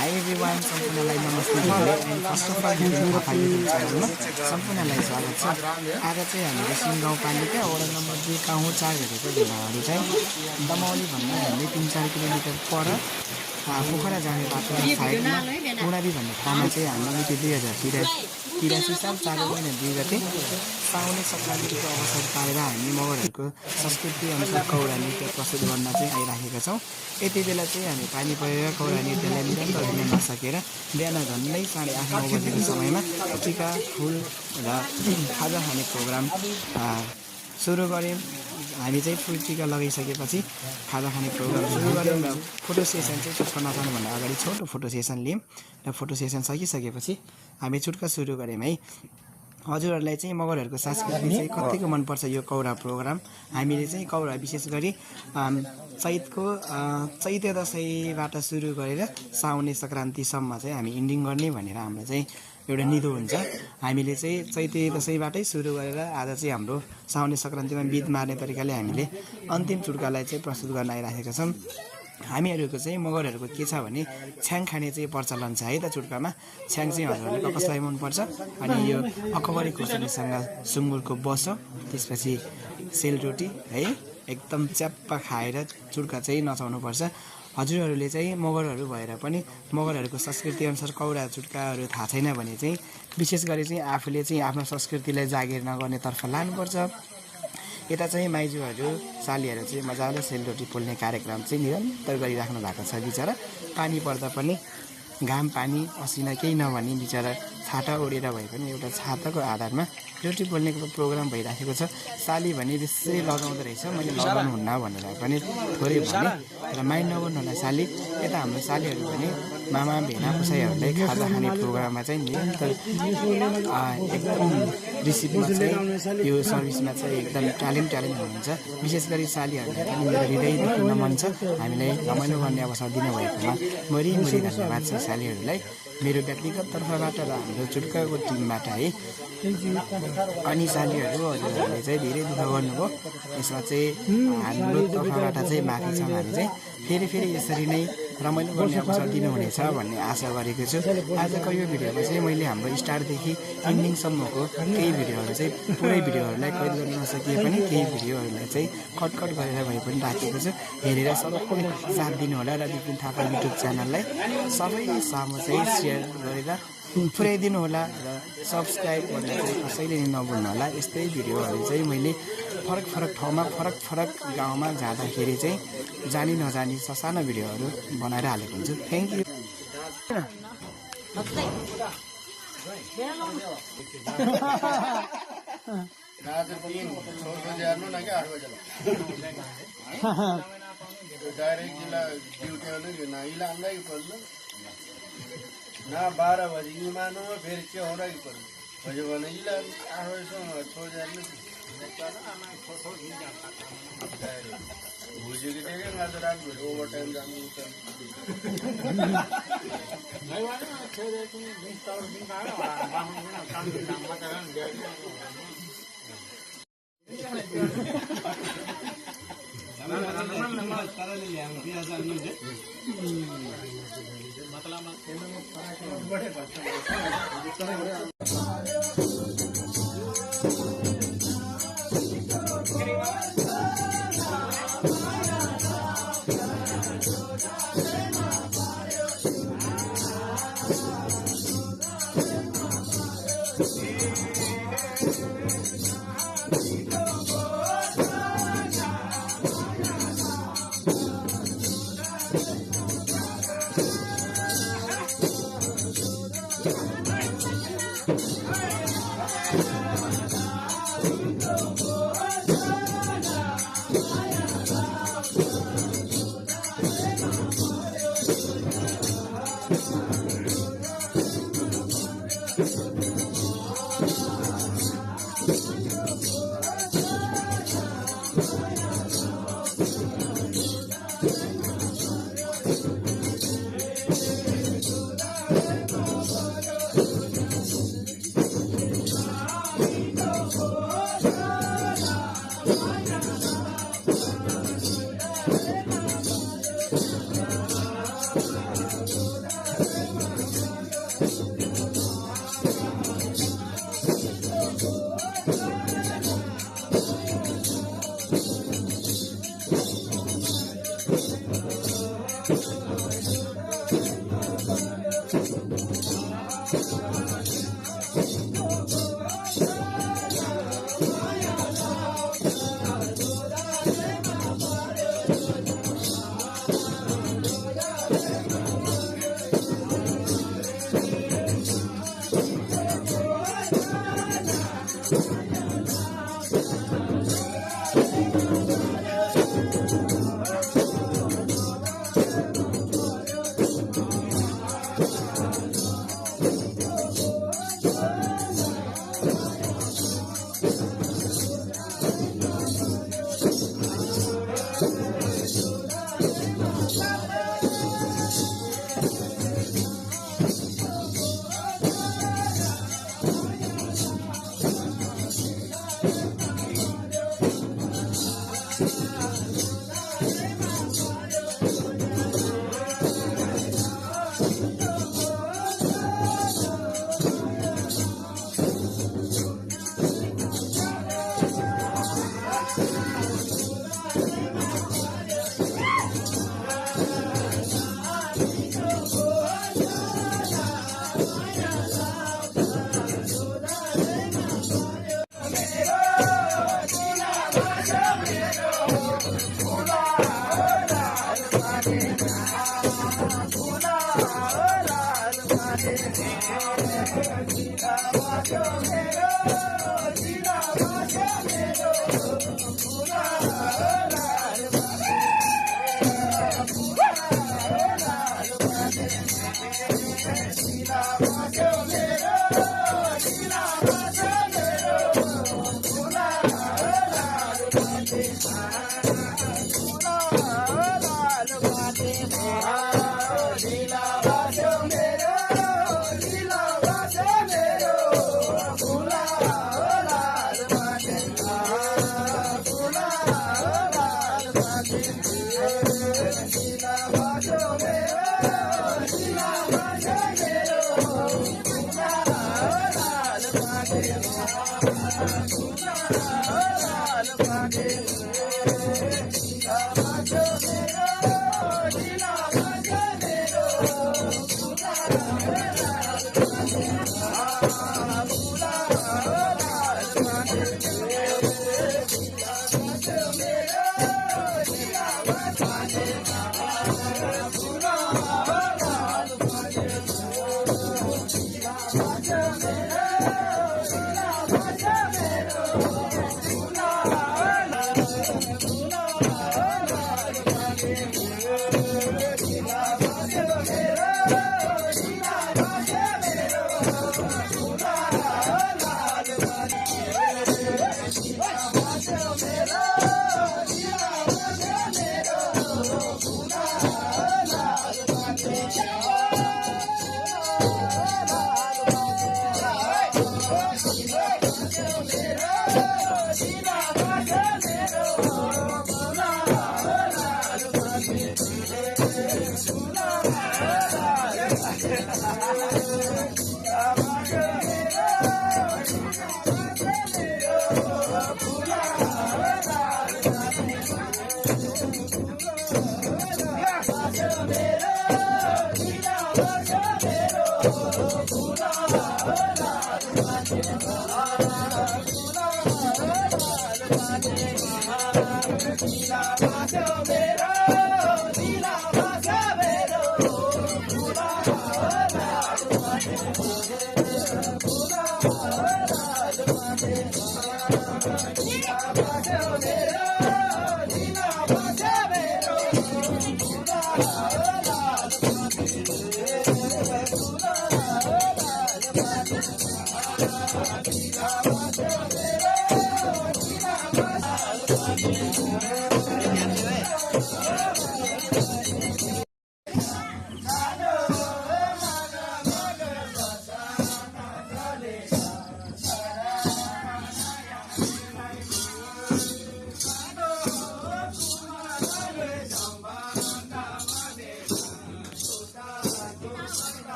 Hi everyone, सम्पूर्णलाई नमस्ते भन्दै end first of all Thapa YouTube च्यानलमा सम्पूर्णलाई स्वागत छ। आज चाहिँ हामीले सिङ गाउँपालिका वडा नम्बर 2 गाउँ 4 भेटेको भेलाहरू चाहिँ दमौली भन्ने हामीले 3-4 किलोमिटर पर पोखरा जाने बाटो साइडमा उडारी भन्ने ठाउँमा चाहिँ हामीले 2083 साल 4 महिना 2 गते साउने सङ्क्रान्तिको अवसर पाएर हामी मगरहरूको संस्कृति अनुसार कौडा नृत्य प्रस्तुत गर्न चाहिँ आइराखेका छौँ। यति बेला चाहिँ हामी पानी परेर कौडा नृत्यलाई निरन्तर दिन नसकेर बिहान झन्डै 8:30-9 बजेको समयमा टिका फुल र खाजा खाने प्रोग्राम सुरु गऱ्यौँ। हामी चाहिँ फुल टिका लगाइसकेपछि खाजा खाने प्रोग्राम सुरु गऱ्यौँ र फोटो सेसन चाहिँ चुट्का नचाउनुभन्दा अगाडि छोटो फोटो सेसन लियौँ र फोटो सेसन सकिसकेपछि हामी चुट्का सुरु गऱ्यौँ है। हजुरहरूलाई चाहिँ मगरहरूको संस्कृति चाहिँ कतिको मनपर्छ यो कौडा प्रोग्राम। हामीले चाहिँ कौडा विशेष गरी चैते दसैँबाट सुरु गरेर साउने सङ्क्रान्तिसम्म चाहिँ हामी इन्डिङ गर्ने भनेर हाम्रो चाहिँ एउटा निधो हुन्छ। हामीले चाहिँ चैते दसैँबाटै सुरु गरेर आज चाहिँ हाम्रो साउने सङ्क्रान्तिमा बिद मार्ने तरिकाले हामीले अन्तिम चुड्कालाई चाहिँ प्रस्तुत गर्न आइराखेका छौँ। हामीहरूको चाहिँ मगरहरूको के छ भने छ्याङ खाने चाहिँ प्रचलन छ है त। चुड्कामा छ्याङ चाहिँ हजुरहरूले कसलाई मनपर्छ अनि यो अकबरी खोर्सानीसँग सुँगुरको बसो त्यसपछि सेलरोटी है एकदम च्याप्पा खाएर चुड्का चाहिँ नचाउनुपर्छ। हजुरहरूले चाहिँ मगरहरू भएर पनि मगरहरूको संस्कृति अनुसार कौडा चुड्काहरू थाहा छैन भने चाहिँ विशेष गरी चाहिँ आफूले चाहिँ आफ्नो संस्कृतिलाई जागिर नगर्नेतर्फ लानुपर्छ। यता चाहिँ माइजूहरू सालीहरू चाहिँ मजाले सेलरोटी पोल्ने कार्यक्रम चाहिँ निरन्तर गरिराख्नु भएको छ। बिचरा पानी पर्दा पनि घाम पानी असिना केही नभनी बिचरा छाता ओढेर भए पनि एउटा छाताको आधारमा रोटी पोल्ने प्रोग्राम भइराखेको छ। साली भने त्यसै लगाउँदो रहेछ, मैले लगाउनुहुन्न भनेर पनि थोरै भने र माइन्ड नगर्नु होला साली। यता हाम्रो सालीहरू भने मामा भेना पुसाइहरूलाई खाजा खाने प्रोग्राममा चाहिँ निरन्तर एकदम रिसिभमा चाहिँ यो सर्भिसमा चाहिँ एकदम ट्यालेन्ट हुनुहुन्छ। विशेष गरी सालीहरूलाई पनि मेरो हृदयदेखि नमन छ। हामीलाई रमाइलो गर्ने अवसर दिनुभएकोमा मरि धन्यवाद छ सालीहरूलाई मेरो व्यक्तिगत तर्फबाट र हाम्रो चुड्काको टिमबाट है। अनि सालीहरू हजुरहरूले चाहिँ धेरै दुःख गर्नुभयो। यसमा चाहिँ हाम्रो तर्फबाट चाहिँ माफी छ। हामी चाहिँ फेरि यसरी नै रमाइलो गर्ने अवसर दिनुहुनेछ भन्ने आशा गरेको छु। आजको यो भिडियोमा चाहिँ मैले हाम्रो स्टार्टदेखि इन्डिङसम्मको केही भिडियोहरू चाहिँ पुरै भिडियोहरूलाई कैद गर्न नसकिए पनि केही भिडियोहरूलाई चाहिँ कट गरेर भए पनि राखेको छु। हेरेर सबैले साथ दिनुहोला र विपिन थापा युट्युब च्यानललाई सबै सामु चाहिँ सेयर गरेर पुर्याइदिनु होला र सब्सक्राइब गर्न चाहिँ कसैले नभुल्नु होला। यस्तै भिडियोहरू चाहिँ मैले फरक ठाउँमा फरक गाउँमा जाँदाखेरि चाहिँ जानी नजानी ससाना भिडियोहरू बनाएर हालेको हुन्छु। Thank you. ना 12 बजे ये मानो फिर क्या हो रहा है पर बजे बने इला आरो सो छोड़ जाने बुझे के देंगे ना तो रात में ओवर टाइम जाने का नहीं वाला छोड़ दे तुम दिन तौर दिन का काम करन दे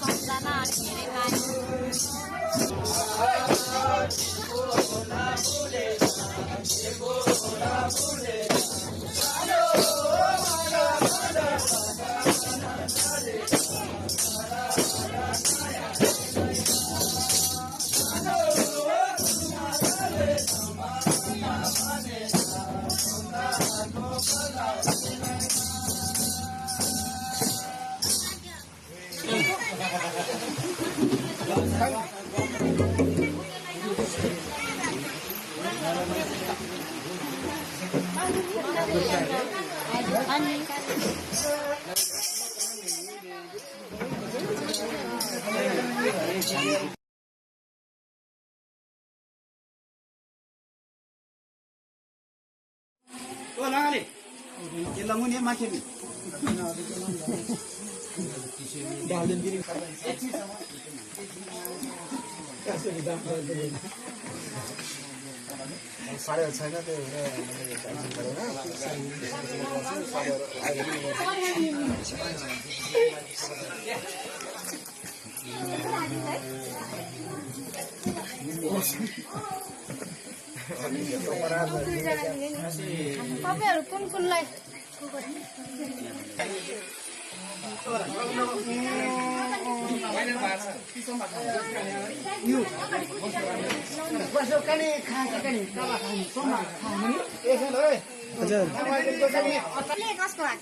सम्झना अनि धेरै माया तपाईँहरू कुन कुनलाई कसको हात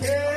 Yeah.